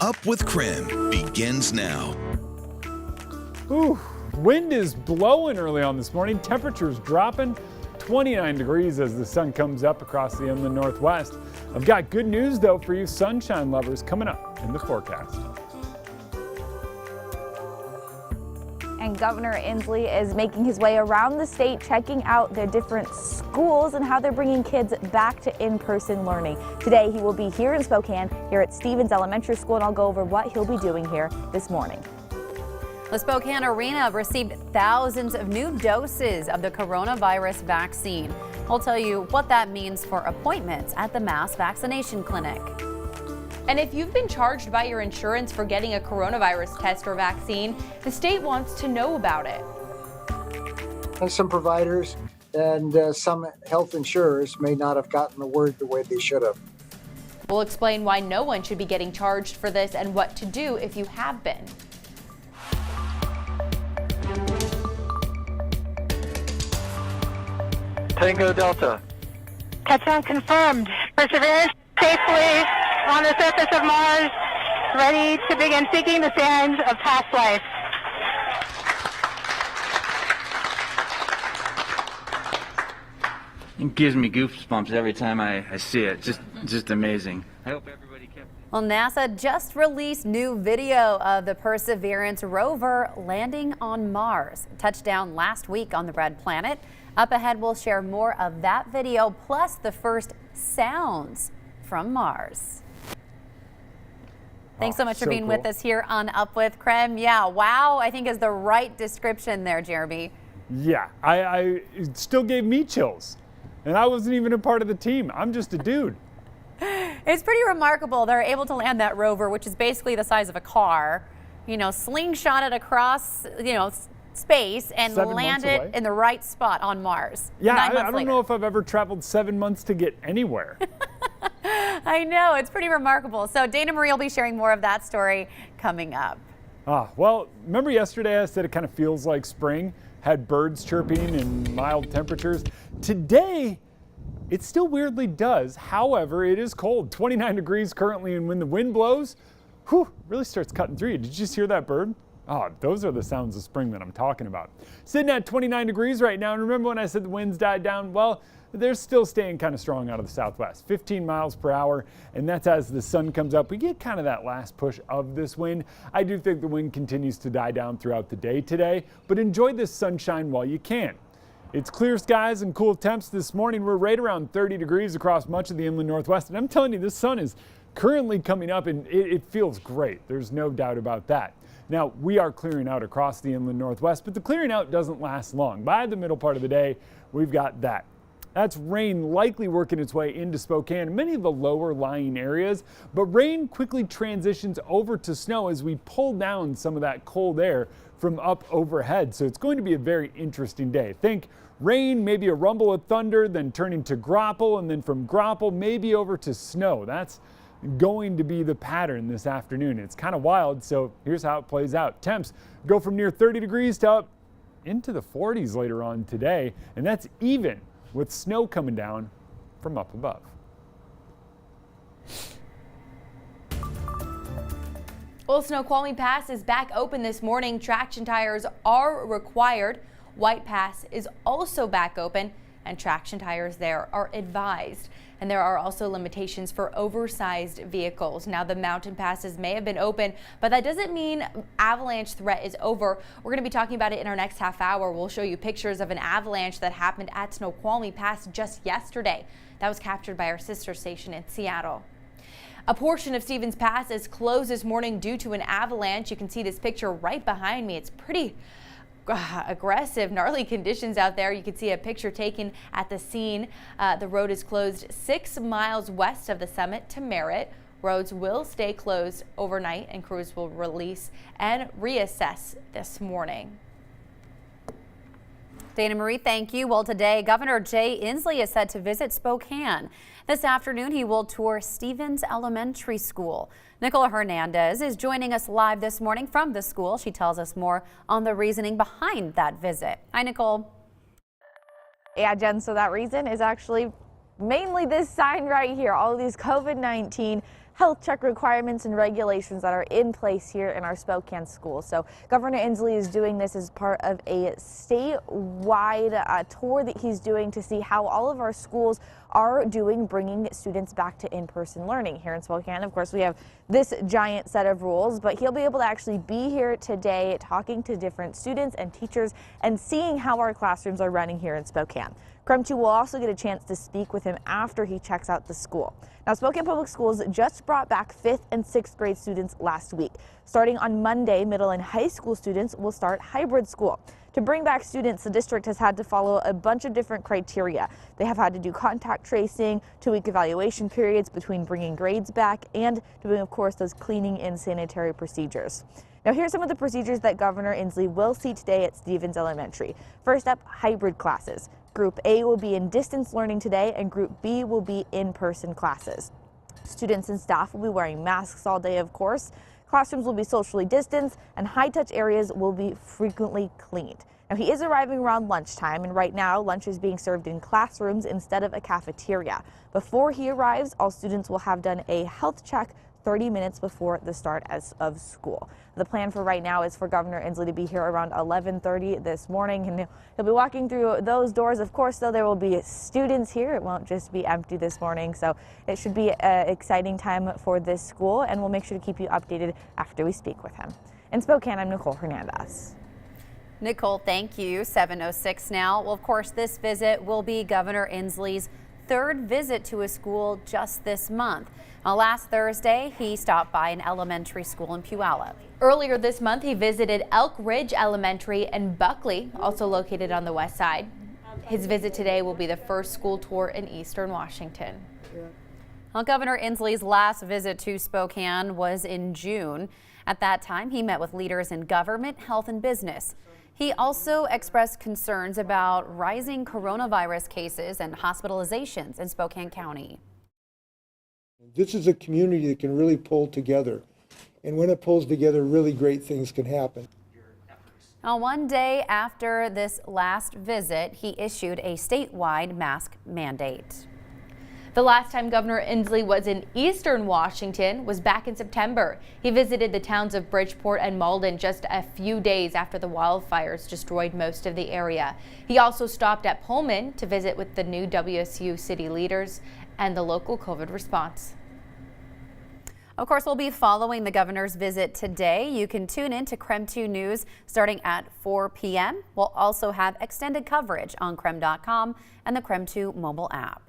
Up with KREM begins now. Ooh, wind is blowing early on this morning. Temperatures dropping 29 degrees as the sun comes up across the inland northwest. I've got good news though for you sunshine lovers coming up in the forecast. And Governor Inslee is making his way around the state, checking out their different schools and how they're bringing kids back to in-person learning. Today, he will be here in Spokane, here at Stevens Elementary School, and I'll go over what he'll be doing here this morning. The Spokane Arena received thousands of new doses of the coronavirus vaccine. We'll tell you what that means for appointments at the mass vaccination clinic. And if you've been charged by your insurance for getting a coronavirus test or vaccine, the state wants to know about it. And some providers and some health insurers may not have gotten the word the way they should have. We'll explain why no one should be getting charged for this and what to do if you have been. Tango Delta. Touchdown confirmed. Perseverance safely on the surface of Mars, ready to begin seeking the sands of past life. It gives me goosebumps every time I see it. Just amazing. I hope everybody kept. Well, NASA just released new video of the Perseverance rover landing on Mars. It touched down last week on the red planet. Up ahead, we'll share more of that video, plus the first sounds from Mars. Thanks so much for being cool. with us here on Up with KREM. Yeah, wow, I think is the right description there, Jeremy. Yeah, it still gave me chills. And I wasn't even a part of the team. I'm just a dude. It's pretty remarkable. They're able to land that rover, which is basically the size of a car, slingshot it across, space and land it in the right spot on Mars. Yeah, I don't know if I've ever traveled 7 months to get anywhere. I know, it's pretty remarkable. So Dana Marie will be sharing more of that story coming up. Well, remember yesterday I said it kind of feels like spring, had birds chirping and mild temperatures. Today, it still weirdly does. However, it is cold, 29 degrees currently, and when the wind blows, really starts cutting through you. Did you just hear that bird? Those are the sounds of spring that I'm talking about. Sitting at 29 degrees right now, and remember when I said the winds died down? Well, they're still staying kind of strong out of the southwest, 15 miles per hour, and that's as the sun comes up. We get kind of that last push of this wind. I do think the wind continues to die down throughout the day today, but enjoy this sunshine while you can. It's clear skies and cool temps this morning. We're right around 30 degrees across much of the inland northwest, and I'm telling you, this sun is currently coming up, and it feels great. There's no doubt about that. Now, we are clearing out across the inland northwest, but the clearing out doesn't last long. By the middle part of the day, we've got that. That's rain likely working its way into Spokane, many of the lower lying areas, but rain quickly transitions over to snow as we pull down some of that cold air from up overhead. So it's going to be a very interesting day. Think rain, maybe a rumble of thunder, then turning to graupel, and then from graupel, maybe over to snow. That's going to be the pattern this afternoon. It's kind of wild, so here's how it plays out. Temps go from near 30 degrees to up into the 40s later on today, and that's even with snow coming down from up above. Well, Snoqualmie Pass is back open this morning. Traction tires are required. White Pass is also back open, and traction tires there are advised. And there are also limitations for oversized vehicles. Now, the mountain passes may have been open, but that doesn't mean avalanche threat is over. We're going to be talking about it in our next half hour. We'll show you pictures of an avalanche that happened at Snoqualmie Pass just yesterday. That was captured by our sister station in Seattle. A portion of Stevens Pass is closed this morning due to an avalanche. You can see this picture right behind me. It's pretty aggressive, gnarly conditions out there. You can see a picture taken at the scene. The road is closed 6 miles west of the summit to Merritt. Roads will stay closed overnight, and crews will release and reassess this morning. Dana Marie, thank you. Well, today, Governor Jay Inslee is set to visit Spokane. This afternoon, he will tour Stevens Elementary School. Nicola Hernandez is joining us live this morning from the school. She tells us more on the reasoning behind that visit. Hi, Nicole. Yeah, Jen, so that reason is actually mainly this sign right here. All of these COVID-19 health check requirements and regulations that are in place here in our Spokane schools. So Governor Inslee is doing this as part of a statewide tour that he's doing to see how all of our schools are doing bringing students back to in-person learning. Here in Spokane, of course, we have this giant set of rules, but he'll be able to actually be here today talking to different students and teachers and seeing how our classrooms are running here in Spokane. KREM 2 will also get a chance to speak with him after he checks out the school. Now, Spokane Public Schools just brought back 5th and 6th grade students last week. Starting on Monday, middle and high school students will start hybrid school. To bring back students, the district has had to follow a bunch of different criteria. They have had to do contact tracing, 2-week evaluation periods between bringing grades back, and doing, of course, those cleaning and sanitary procedures. Now, here's some of the procedures that Governor Inslee will see today at Stevens Elementary. First up, hybrid classes. Group A will be in distance learning today, and Group B will be in-person classes. Students and staff will be wearing masks all day, of course. Classrooms will be socially distanced, and high-touch areas will be frequently cleaned. Now, he is arriving around lunchtime, and right now, lunch is being served in classrooms instead of a cafeteria. Before he arrives, all students will have done a health check 30 minutes before the start of school. The plan for right now is for Governor Inslee to be here around 11:30 this morning, and he'll be walking through those doors. Of course, though, there will be students here. It won't just be empty this morning, so it should be an exciting time for this school, and we'll make sure to keep you updated after we speak with him. In Spokane, I'm Nicole Hernandez. Nicole, thank you. 7:06 now. Well, of course, this visit will be Governor Inslee's 3rd visit to a school just this month. Last Thursday, he stopped by an elementary school in Puyallup. Earlier this month, he visited Elk Ridge Elementary in Buckley, also located on the west side. His visit today will be the first school tour in Eastern Washington. Well, Governor Inslee's last visit to Spokane was in June. At that time, he met with leaders in government, health, and business. He also expressed concerns about rising coronavirus cases and hospitalizations in Spokane County. This is a community that can really pull together. And when it pulls together, really great things can happen. Now, one day after this last visit, he issued a statewide mask mandate. The last time Governor Inslee was in Eastern Washington was back in September. He visited the towns of Bridgeport and Malden just a few days after the wildfires destroyed most of the area. He also stopped at Pullman to visit with the new WSU city leaders and the local COVID response. Of course, we'll be following the governor's visit today. You can tune in to KREM 2 News starting at 4 p.m. We'll also have extended coverage on KREM.com and the KREM 2 mobile app.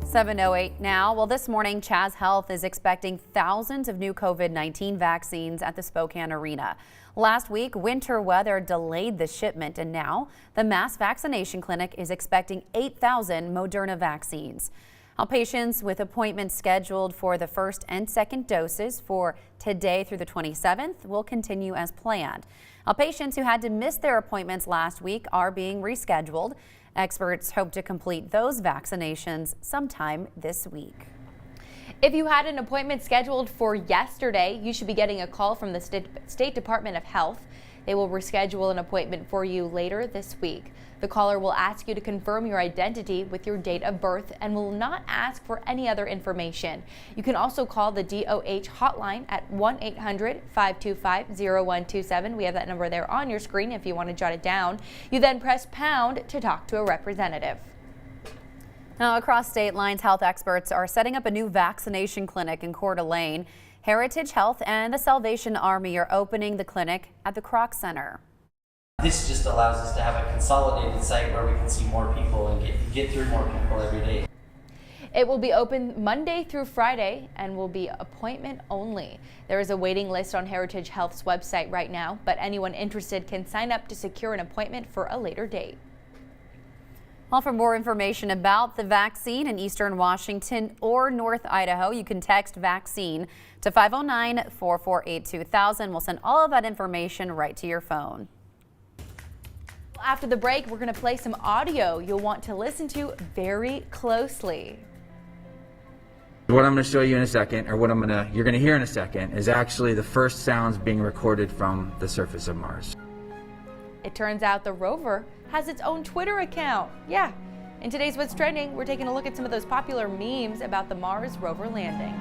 7:08 now. Well, this morning, Chaz Health is expecting thousands of new COVID-19 vaccines at the Spokane Arena. Last week, winter weather delayed the shipment, and now the mass vaccination clinic is expecting 8,000 Moderna vaccines. Now, patients with appointments scheduled for the first and second doses for today through the 27th will continue as planned. Now, patients who had to miss their appointments last week are being rescheduled. Experts hope to complete those vaccinations sometime this week. If you had an appointment scheduled for yesterday, you should be getting a call from the State Department of Health. They will reschedule an appointment for you later this week. The caller will ask you to confirm your identity with your date of birth and will not ask for any other information. You can also call the DOH hotline at 1-800-525-0127. We have that number there on your screen if you want to jot it down. You then press pound to talk to a representative. Now, across state lines, health experts are setting up a new vaccination clinic in Coeur d'Alene. Heritage Health and the Salvation Army are opening the clinic at the Kroc Center. This just allows us to have a consolidated site where we can see more people and get through more people every day. It will be open Monday through Friday and will be appointment only. There is a waiting list on Heritage Health's website right now, but anyone interested can sign up to secure an appointment for a later date. Well, for more information about the vaccine in Eastern Washington or North Idaho, you can text vaccine to 509-448-2000. We'll send all of that information right to your phone. After the break, we're going to play some audio you'll want to listen to very closely. What I'm going to show you in a second, or you're going to hear in a second, is actually the first sounds being recorded from the surface of Mars. It turns out the rover has its own Twitter account. Yeah, In today's What's Trending, we're taking a look at some of those popular memes about the Mars rover landing.